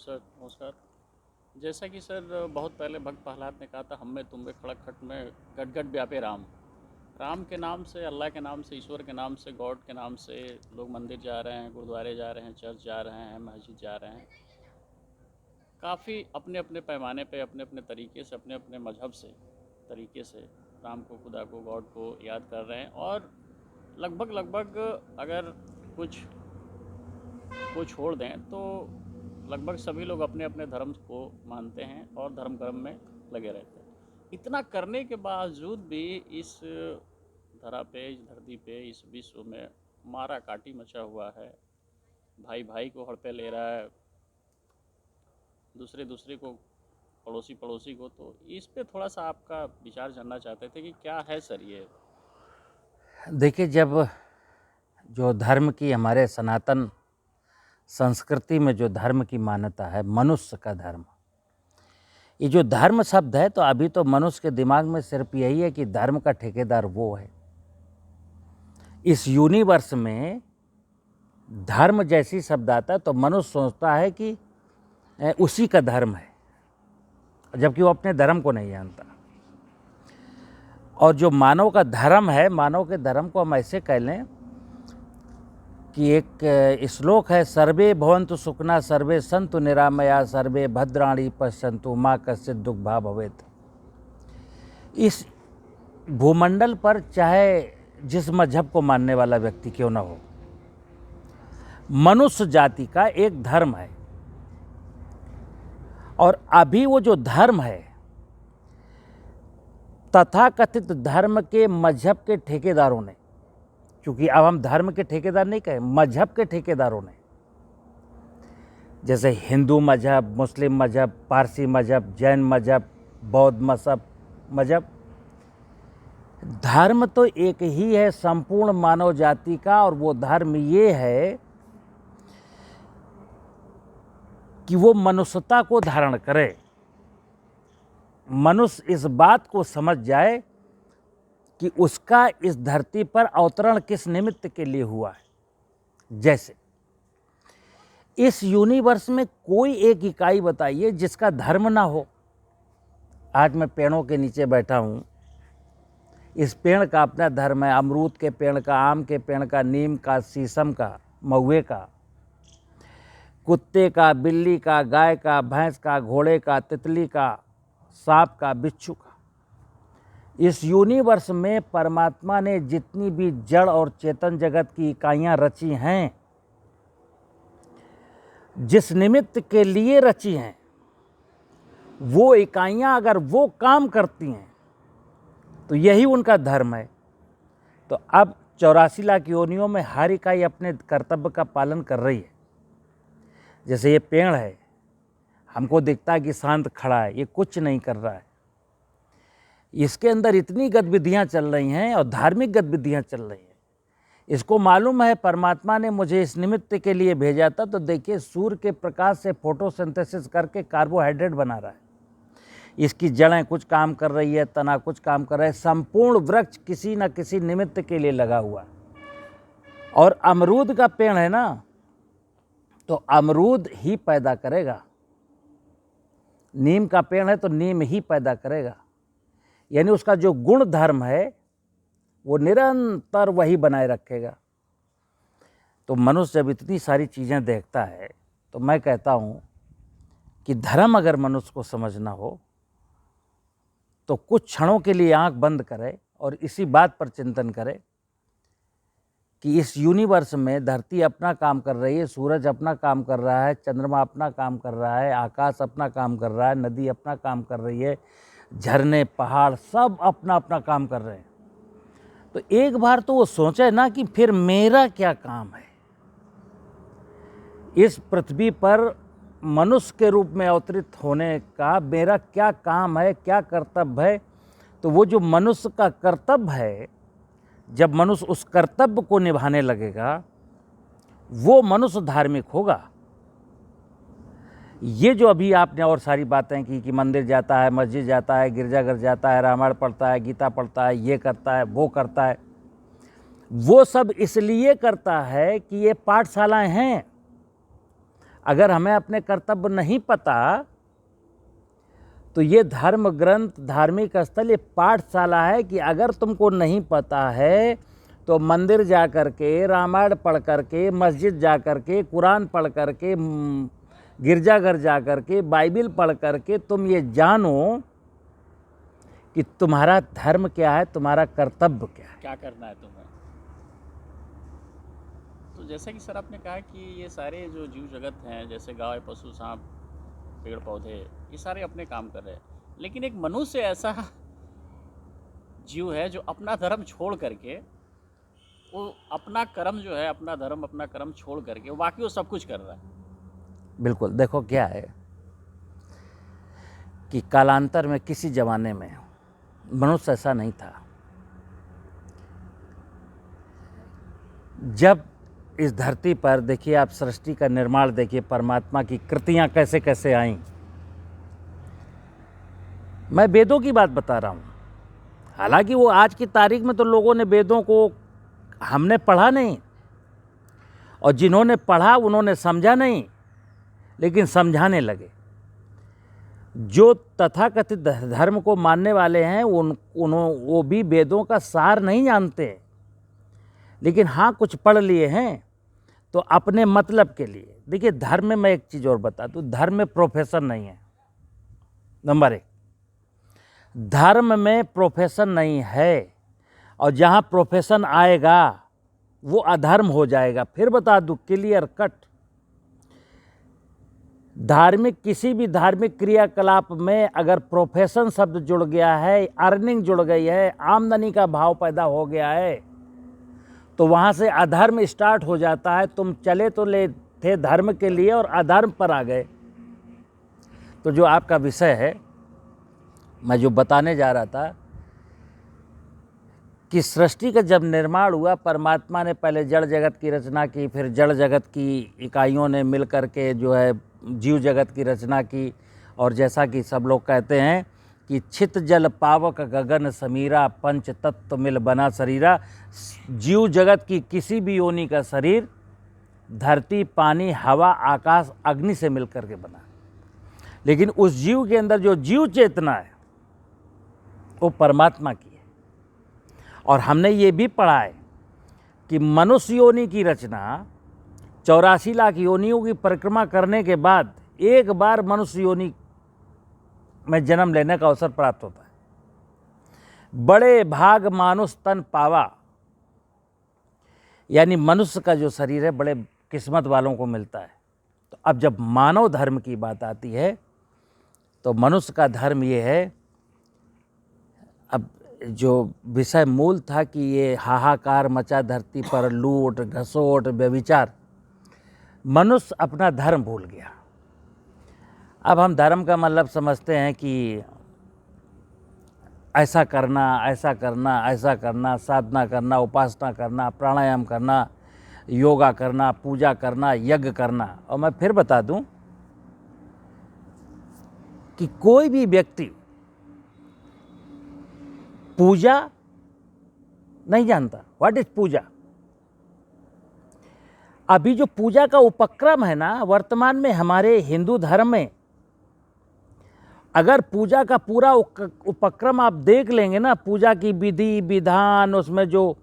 Sir नमस्कार। जैसा कि सर बहुत पहले भक्त प्रहलाद ने कहा था, हम में तुम में खड़क खट में गट गट व्यापे राम। राम के नाम से, अल्लाह के नाम से, ईश्वर के नाम से, गॉड के नाम से लोग मंदिर जा रहे हैं, गुरुद्वारे जा रहे हैं, चर्च जा रहे हैं, मस्जिद जा रहे हैं। काफ़ी अपने अपने पैमाने पे, अपने अपने तरीके से, अपने अपने मजहब से तरीके से राम को, खुदा को, गॉड को याद कर रहे हैं। और लगभग लगभग अगर कुछ को छोड़ दें तो लगभग सभी लोग अपने अपने धर्म को मानते हैं और धर्म कर्म में लगे रहते हैं। इतना करने के बावजूद भी इस धरा पे, इस धरती पे, इस विश्व में मारा काटी मचा हुआ है। भाई भाई को हड़पे ले रहा है, दूसरे दूसरे को, पड़ोसी पड़ोसी को। तो इस पे थोड़ा सा आपका विचार जानना चाहते थे कि क्या है सर ये। देखिए, जब जो धर्म की हमारे सनातन संस्कृति में जो धर्म की मान्यता है, मनुष्य का धर्म, ये जो धर्म शब्द है, तो अभी तो मनुष्य के दिमाग में सिर्फ यही है कि धर्म का ठेकेदार वो है। इस यूनिवर्स में धर्म जैसी शब्द आता है तो मनुष्य सोचता है कि उसी का धर्म है, जबकि वो अपने धर्म को नहीं जानता। और जो मानव का धर्म है, मानव के धर्म को हम ऐसे कह लें कि एक श्लोक है, सर्वे भवन्तु सुखिनः सर्वे सन्तु निरामया सर्वे भद्राणि पश्यन्तु मा कश्चित् दुःखभाग् भवेत्। इस भूमंडल पर चाहे जिस मजहब को मानने वाला व्यक्ति क्यों न हो, मनुष्य जाति का एक धर्म है। और अभी वो जो धर्म है, तथाकथित धर्म के मजहब के ठेकेदारों ने, क्योंकि अब हम धर्म के ठेकेदार नहीं कहें, मजहब के ठेकेदारों ने, जैसे हिंदू मजहब, मुस्लिम मजहब, पारसी मजहब, जैन मजहब, बौद्ध मजहब, धर्म तो एक ही है संपूर्ण मानव जाति का। और वो धर्म ये है कि वो मनुष्यता को धारण करे, मनुष्य इस बात को समझ जाए कि उसका इस धरती पर अवतरण किस निमित्त के लिए हुआ है। जैसे इस यूनिवर्स में कोई एक इकाई बताइए जिसका धर्म ना हो। आज मैं पेड़ों के नीचे बैठा हूँ, इस पेड़ का अपना धर्म है, अमरूद के पेड़ का, आम के पेड़ का, नीम का, शीशम का, महुए का, कुत्ते का, बिल्ली का, गाय का, भैंस का, घोड़े का, तितली का, सांप का, बिच्छू का। इस यूनिवर्स में परमात्मा ने जितनी भी जड़ और चेतन जगत की इकाइयां रची हैं, जिस निमित्त के लिए रची हैं, वो इकाइयां अगर वो काम करती हैं तो यही उनका धर्म है। तो अब 84 लाख योनियों में हर इकाई अपने कर्तव्य का पालन कर रही है। जैसे ये पेड़ है, हमको दिखता है कि शांत खड़ा है, ये कुछ नहीं कर रहा है। इसके अंदर इतनी गतिविधियां चल रही हैं और धार्मिक गतिविधियां चल रही हैं। इसको मालूम है परमात्मा ने मुझे इस निमित्त के लिए भेजा था। तो देखिए, सूर्य के प्रकाश से फोटोसिंथेसिस करके कार्बोहाइड्रेट बना रहा है। इसकी जड़ें कुछ काम कर रही है, तना कुछ काम कर रहा है। संपूर्ण वृक्ष किसी न किसी निमित्त के लिए लगा हुआ है। और अमरूद का पेड़ है ना, तो अमरूद ही पैदा करेगा। नीम का पेड़ है तो नीम ही पैदा करेगा। यानी उसका जो गुण धर्म है वो निरंतर वही बनाए रखेगा। तो मनुष्य जब इतनी सारी चीज़ें देखता है तो मैं कहता हूँ कि धर्म अगर मनुष्य को समझना हो तो कुछ क्षणों के लिए आंख बंद करे और इसी बात पर चिंतन करे कि इस यूनिवर्स में धरती अपना काम कर रही है, सूरज अपना काम कर रहा है, चंद्रमा अपना काम कर रहा है, आकाश अपना काम कर रहा है, नदी अपना काम कर रही है, झरने, पहाड़ सब अपना अपना काम कर रहे हैं। तो एक बार तो वो सोचे ना कि फिर मेरा क्या काम है इस पृथ्वी पर मनुष्य के रूप में अवतरित होने का, मेरा क्या काम है, क्या कर्तव्य है। तो वो जो मनुष्य का कर्तव्य है, जब मनुष्य उस कर्तव्य को निभाने लगेगा, वो मनुष्य धार्मिक होगा। ये जो अभी आपने और सारी बातें की कि मंदिर जाता है, मस्जिद जाता है, गिरजाघर जाता है, रामायण पढ़ता है, गीता पढ़ता है, ये करता है, वो करता है, वो सब इसलिए करता है कि ये पाठशालाएं हैं। अगर हमें अपने कर्तव्य नहीं पता तो ये धर्म ग्रंथ, धार्मिक स्थल, ये पाठशाला है कि अगर तुमको नहीं पता है तो मंदिर जा कर के, रामायण पढ़ कर के, मस्जिद जा कर के, कुरान पढ़ कर के, गिरजाघर जा कर के, बाइबिल पढ़ कर के तुम ये जानो कि तुम्हारा धर्म क्या है, तुम्हारा कर्तव्य क्या है, क्या करना है तुम्हें। तो जैसा कि सर आपने कहा कि ये सारे जो जीव जगत हैं, जैसे गाय, पशु, सांप, पेड़ पौधे, ये सारे अपने काम कर रहे हैं, लेकिन एक मनुष्य ऐसा जीव है जो अपना धर्म छोड़ करके, वो अपना कर्म जो है, अपना धर्म, अपना कर्म छोड़ करके बाकी वो सब कुछ कर रहा है। बिल्कुल। देखो क्या है कि कालांतर में किसी ज़माने में मनुष्य ऐसा नहीं था। जब इस धरती पर देखिए आप सृष्टि का निर्माण देखिए, परमात्मा की कृतियां कैसे कैसे आईं। मैं वेदों की बात बता रहा हूँ। हालांकि वो आज की तारीख में तो लोगों ने वेदों को, हमने पढ़ा नहीं, और जिन्होंने पढ़ा उन्होंने समझा नहीं, लेकिन समझाने लगे। जो तथाकथित धर्म को मानने वाले हैं वो भी वेदों का सार नहीं जानते, लेकिन हाँ कुछ पढ़ लिए हैं तो अपने मतलब के लिए। देखिए धर्म में मैं एक चीज़ और बता दूँ, धर्म में प्रोफेशन नहीं है। नंबर 1, धर्म में प्रोफेशन नहीं है, और जहाँ प्रोफेशन आएगा वो अधर्म हो जाएगा। फिर बता दूँ क्लियर कट, धार्मिक, किसी भी धार्मिक क्रियाकलाप में अगर प्रोफेशन शब्द जुड़ गया है, अर्निंग जुड़ गई है, आमदनी का भाव पैदा हो गया है, तो वहाँ से अधर्म स्टार्ट हो जाता है। तुम चले तो ले थे धर्म के लिए और अधर्म पर आ गए। तो जो आपका विषय है, मैं जो बताने जा रहा था कि सृष्टि का जब निर्माण हुआ, परमात्मा ने पहले जड़ जगत की रचना की, फिर जड़ जगत की इकाइयों ने मिल कर के जो है जीव जगत की रचना की। और जैसा कि सब लोग कहते हैं कि छित जल पावक गगन समीरा, पंच तत्व मिल बना शरीरा। जीव जगत की किसी भी योनि का शरीर धरती, पानी, हवा, आकाश, अग्नि से मिल कर के बना, लेकिन उस जीव के अंदर जो जीव चेतना है वो परमात्मा की है। और हमने ये भी पढ़ा है कि मनुष्य योनि की रचना 84 लाख योनियों की परिक्रमा करने के बाद एक बार मनुष्य योनि में जन्म लेने का अवसर प्राप्त होता है। बड़े भाग मानुष तन पावा, यानी मनुष्य का जो शरीर है बड़े किस्मत वालों को मिलता है। तो अब जब मानव धर्म की बात आती है तो मनुष्य का धर्म ये है, अब जो विषय मूल था कि ये हाहाकार मचा धरती पर, लूट, घसोट, व्यभिचार, मनुष्य अपना धर्म भूल गया। अब हम धर्म का मतलब समझते हैं कि ऐसा करना, ऐसा करना, ऐसा करना, साधना करना, उपासना करना, प्राणायाम करना, योगा करना, पूजा करना, यज्ञ करना। और मैं फिर बता दूं कि कोई भी व्यक्ति पूजा नहीं जानता। व्हाट इज पूजा? अभी जो पूजा का उपक्रम है ना, वर्तमान में हमारे हिंदू धर्म में, अगर पूजा का पूरा उपक्रम आप देख लेंगे ना, पूजा की विधि विधान, उसमें जो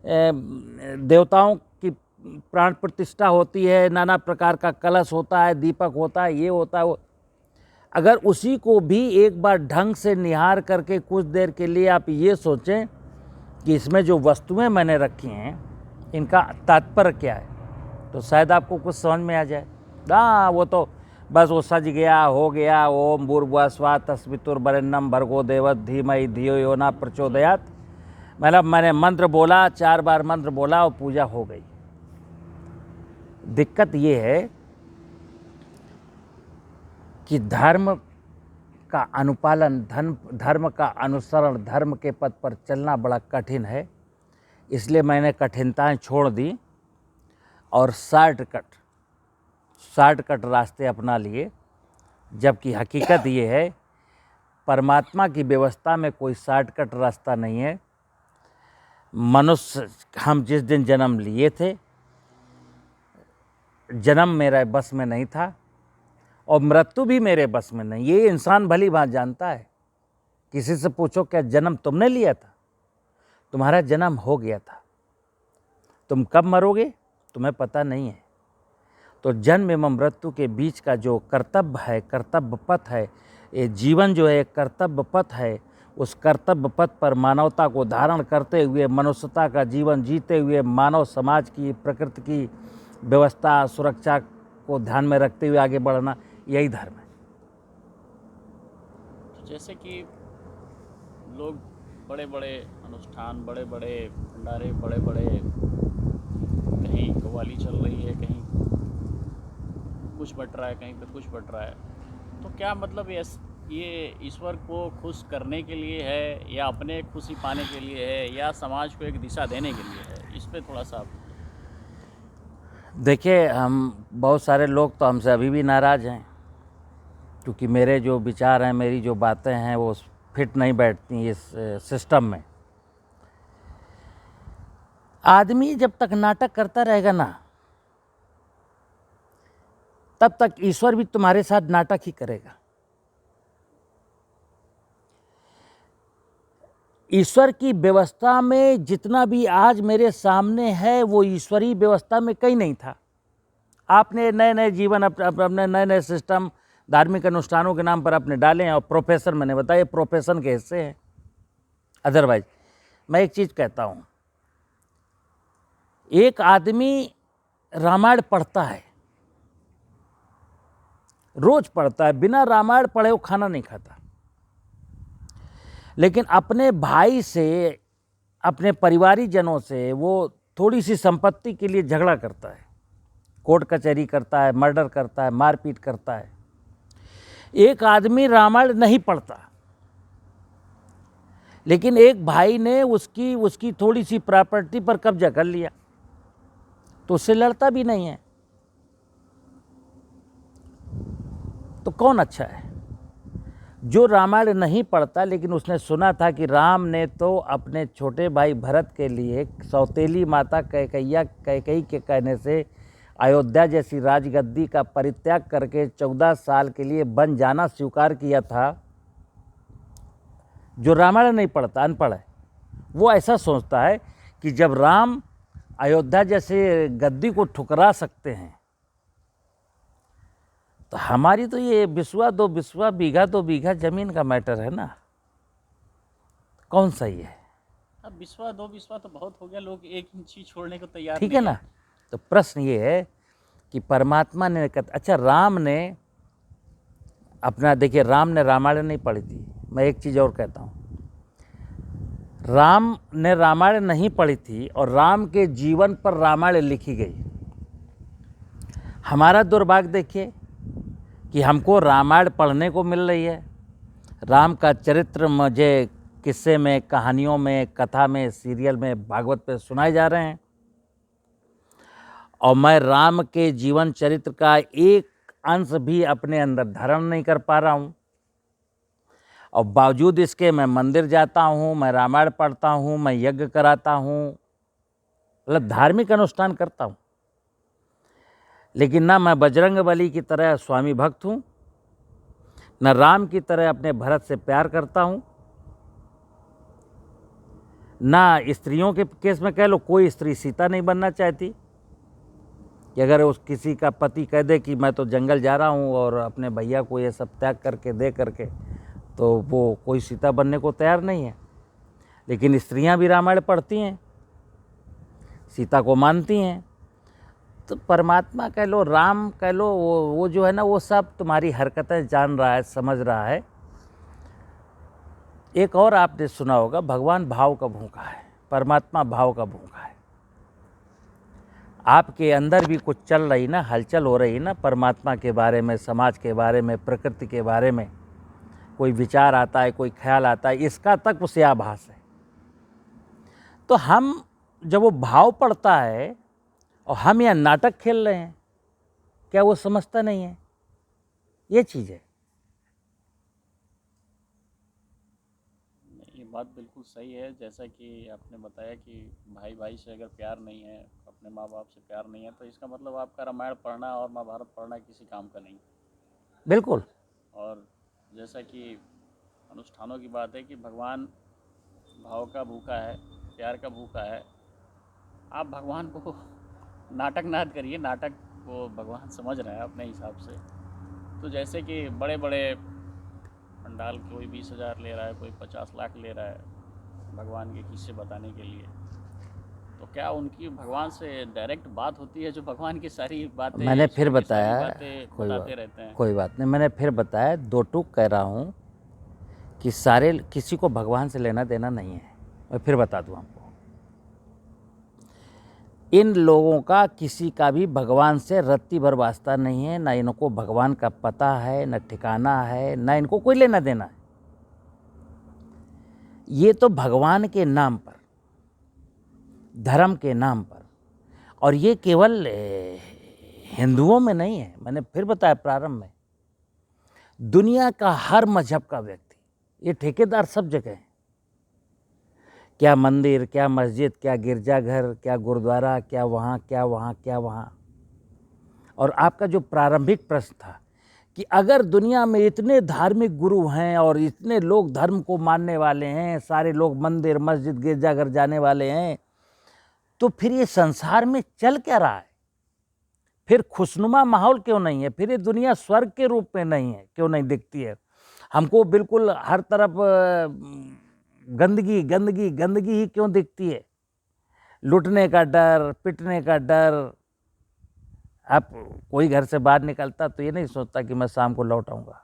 देवताओं की प्राण प्रतिष्ठा होती है, नाना प्रकार का कलश होता है, दीपक होता है, ये होता है वो, अगर उसी को भी एक बार ढंग से निहार करके कुछ देर के लिए आप ये सोचें कि इसमें जो वस्तुएं मैंने रखी हैं इनका तात्पर्य क्या है, तो शायद आपको कुछ समझ में आ जाए। हाँ, वो तो बस वो सज गया, हो गया, ओम भूर्भुवः स्वः तस्वितुर्वरेण्यं भर्गो देवस्य धीमहि धियो यो न प्रचोदयात्। मतलब मैंने मंत्र बोला, 4 बार मंत्र बोला और पूजा हो गई। दिक्कत ये है कि धर्म का अनुपालन, धर्म का अनुसरण, धर्म के पथ पर चलना बड़ा कठिन है। इसलिए मैंने कठिनताएं छोड़ दी और शॉर्टकट रास्ते अपना लिए। जबकि हकीकत ये है, परमात्मा की व्यवस्था में कोई शॉर्टकट रास्ता नहीं है। मनुष्य हम जिस दिन जन्म लिए थे जन्म मेरा बस में नहीं था और मृत्यु भी मेरे बस में नहीं। ये इंसान भली बात जानता है। किसी से पूछो क्या जन्म तुमने लिया था? तुम्हारा जन्म हो गया था। तुम कब मरोगे तुम्हें पता नहीं है। तो जन्म एवं मृत्यु के बीच का जो कर्तव्य है, कर्तव्य पथ है, ये जीवन जो है एक कर्तव्य पथ है। उस कर्तव्य पथ पर मानवता को धारण करते हुए, मनुष्यता का जीवन जीते हुए, मानव समाज की, प्रकृति की व्यवस्था, सुरक्षा को ध्यान में रखते हुए आगे बढ़ना, यही धर्म है। जैसे कि लोग बड़े बड़े अनुष्ठान, बड़े बड़े भंडारे, बड़े बड़े, कहीं कव्वाली चल रही है, कहीं कुछ बट रहा है, कहीं पे कुछ बट रहा है, तो क्या मतलब ये ईश्वर को खुश करने के लिए है, या अपने खुशी पाने के लिए है, या समाज को एक दिशा देने के लिए है? इस पे थोड़ा सा देखिए, हम बहुत सारे लोग तो हमसे अभी भी नाराज़ हैं, क्योंकि मेरे जो विचार हैं, मेरी जो बातें हैं, वो फिट नहीं बैठती इस सिस्टम में। आदमी जब तक नाटक करता रहेगा ना, तब तक ईश्वर भी तुम्हारे साथ नाटक ही करेगा। ईश्वर की व्यवस्था में जितना भी आज मेरे सामने है, वो ईश्वरीय व्यवस्था में कहीं नहीं था। आपने नए नए जीवन, अपने नए नए सिस्टम, धार्मिक अनुष्ठानों के नाम पर अपने डाले हैं, और प्रोफेशन, मैंने बताया, प्रोफेशन के हिस्से हैं। अदरवाइज मैं एक चीज़ कहता हूँ, एक आदमी रामायण पढ़ता है, रोज पढ़ता है, बिना रामायण पढ़े वो खाना नहीं खाता, लेकिन अपने भाई से, अपने परिवारीजनों से वो थोड़ी सी संपत्ति के लिए झगड़ा करता है, कोर्ट कचहरी करता है, मर्डर करता है, मारपीट करता है। एक आदमी रामायण नहीं पढ़ता, लेकिन एक भाई ने उसकी थोड़ी सी प्रॉपर्टी पर कब्जा कर लिया, तो उससे लड़ता भी नहीं है। तो कौन अच्छा है? जो रामायण नहीं पढ़ता, लेकिन उसने सुना था कि राम ने तो अपने छोटे भाई भरत के लिए सौतेली माता कैकेयी के कहने से अयोध्या जैसी राजगद्दी का परित्याग करके 14 साल के लिए बन जाना स्वीकार किया था। जो रामायण नहीं पढ़ता, अनपढ़ है, वो ऐसा सोचता है कि जब राम अयोध्या जैसे गद्दी को ठुकरा सकते हैं, तो हमारी तो ये बिस्वा दो बिस्वा, बीघा दो बीघा जमीन का मैटर है ना। कौन सही है? अब बिस्वा दो बिस्वा तो बहुत हो गया, लोग एक इंची छोड़ने को तैयार ठीक नहीं है ना। तो प्रश्न ये है कि परमात्मा ने अच्छा, राम ने अपना, देखिए, राम ने रामायण नहीं पढ़ी थी। मैं एक चीज़ और कहता हूँ, राम ने रामायण नहीं पढ़ी थी और राम के जीवन पर रामायण लिखी गई। हमारा दुर्भाग्य देखिए कि हमको रामायण पढ़ने को मिल रही है, राम का चरित्र मुझे किस्से में, कहानियों में, कथा में, सीरियल में, भागवत पे सुनाए जा रहे हैं, और मैं राम के जीवन चरित्र का एक अंश भी अपने अंदर धारण नहीं कर पा रहा हूँ। और बावजूद इसके मैं मंदिर जाता हूँ, मैं रामायण पढ़ता हूँ, मैं यज्ञ कराता हूँ, मतलब धार्मिक अनुष्ठान करता हूँ, लेकिन ना मैं बजरंग बली की तरह स्वामी भक्त हूँ, न राम की तरह अपने भरत से प्यार करता हूँ, ना स्त्रियों के केस में कह लो, कोई स्त्री सीता नहीं बनना चाहती कि अगर उस किसी का पति कह दे कि मैं तो जंगल जा रहा हूँ और अपने भैया को ये सब त्याग करके दे करके, तो वो कोई सीता बनने को तैयार नहीं है। लेकिन स्त्रियां भी रामायण पढ़ती हैं, सीता को मानती हैं। तो परमात्मा कह लो, राम कह लो, वो जो है ना, वो सब तुम्हारी हरकतें जान रहा है, समझ रहा है। एक और आपने सुना होगा, भगवान भाव का भूखा है, परमात्मा भाव का भूखा है। आपके अंदर भी कुछ चल रही ना, हलचल हो रही ना, परमात्मा के बारे में, समाज के बारे में, प्रकृति के बारे में कोई विचार आता है, कोई ख्याल आता है, इसका तक उसे आभास है। तो हम जब वो भाव पड़ता है और हम यहाँ नाटक खेल रहे हैं, क्या वो समझता नहीं है? ये चीज़ है। ये बात बिल्कुल सही है। जैसा कि आपने बताया कि भाई भाई से अगर प्यार नहीं है, अपने माँ बाप से प्यार नहीं है, तो इसका मतलब आपका रामायण पढ़ना और महाभारत पढ़ना किसी काम का नहीं। बिल्कुल। और जैसा कि अनुष्ठानों की बात है कि भगवान भाव का भूखा है, प्यार का भूखा है। आप भगवान को नाटक नाद करिए, नाटक को भगवान समझ रहा है अपने हिसाब से। तो जैसे कि बड़े बड़े पंडाल, कोई 20,000 ले रहा है, कोई 50 लाख ले रहा है भगवान के किस्से बताने के लिए, तो क्या उनकी भगवान से डायरेक्ट बात होती है जो भगवान की सारी बातें, मैंने फिर ईश्वर की सारी बताया, बातें बताते रहते हैं? कोई बात नहीं, मैंने फिर बताया, दो टूक कह रहा हूँ कि सारे किसी को भगवान से लेना देना नहीं है। मैं फिर बता दूँ आपको, इन लोगों का किसी का भी भगवान से रत्ती भर वास्ता नहीं है, ना इनको भगवान का पता है, न ठिकाना है, ना इनको कोई लेना देना है। ये तो भगवान के नाम पर, धर्म के नाम पर, और ये केवल हिंदुओं में नहीं है। मैंने फिर बताया प्रारंभ में, दुनिया का हर मजहब का व्यक्ति, ये ठेकेदार सब जगह है। क्या मंदिर, क्या मस्जिद, क्या गिरजाघर, क्या गुरुद्वारा, क्या वहाँ, क्या वहाँ, क्या वहाँ। और आपका जो प्रारंभिक प्रश्न था कि अगर दुनिया में इतने धार्मिक गुरु हैं और इतने लोग धर्म को मानने वाले हैं, सारे लोग मंदिर, मस्जिद, गिरजाघर जाने वाले हैं, तो फिर ये संसार में चल क्या रहा है? फिर खुशनुमा माहौल क्यों नहीं है? फिर ये दुनिया स्वर्ग के रूप में नहीं है, क्यों नहीं दिखती है? हमको बिल्कुल हर तरफ गंदगी गंदगी गंदगी ही क्यों दिखती है? लूटने का डर, पिटने का डर। आप कोई घर से बाहर निकलता तो ये नहीं सोचता कि मैं शाम को लौट आऊँगा।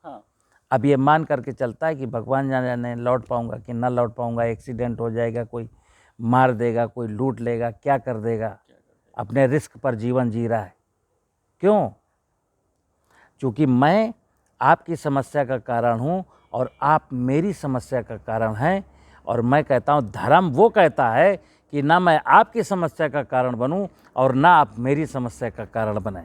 हाँ, अब ये मान करके चलता है कि भगवान जाने लौट पाऊँगा कि ना लौट पाऊँगा, एक्सीडेंट हो जाएगा, कोई मार देगा, कोई लूट लेगा, क्या कर देगा। अपने रिस्क पर जीवन जी रहा है। क्यों? क्योंकि मैं आपकी समस्या का कारण हूँ और आप मेरी समस्या का कारण हैं। और मैं कहता हूँ, धर्म वो कहता है कि ना मैं आपकी समस्या का कारण बनूं और ना आप मेरी समस्या का कारण बने।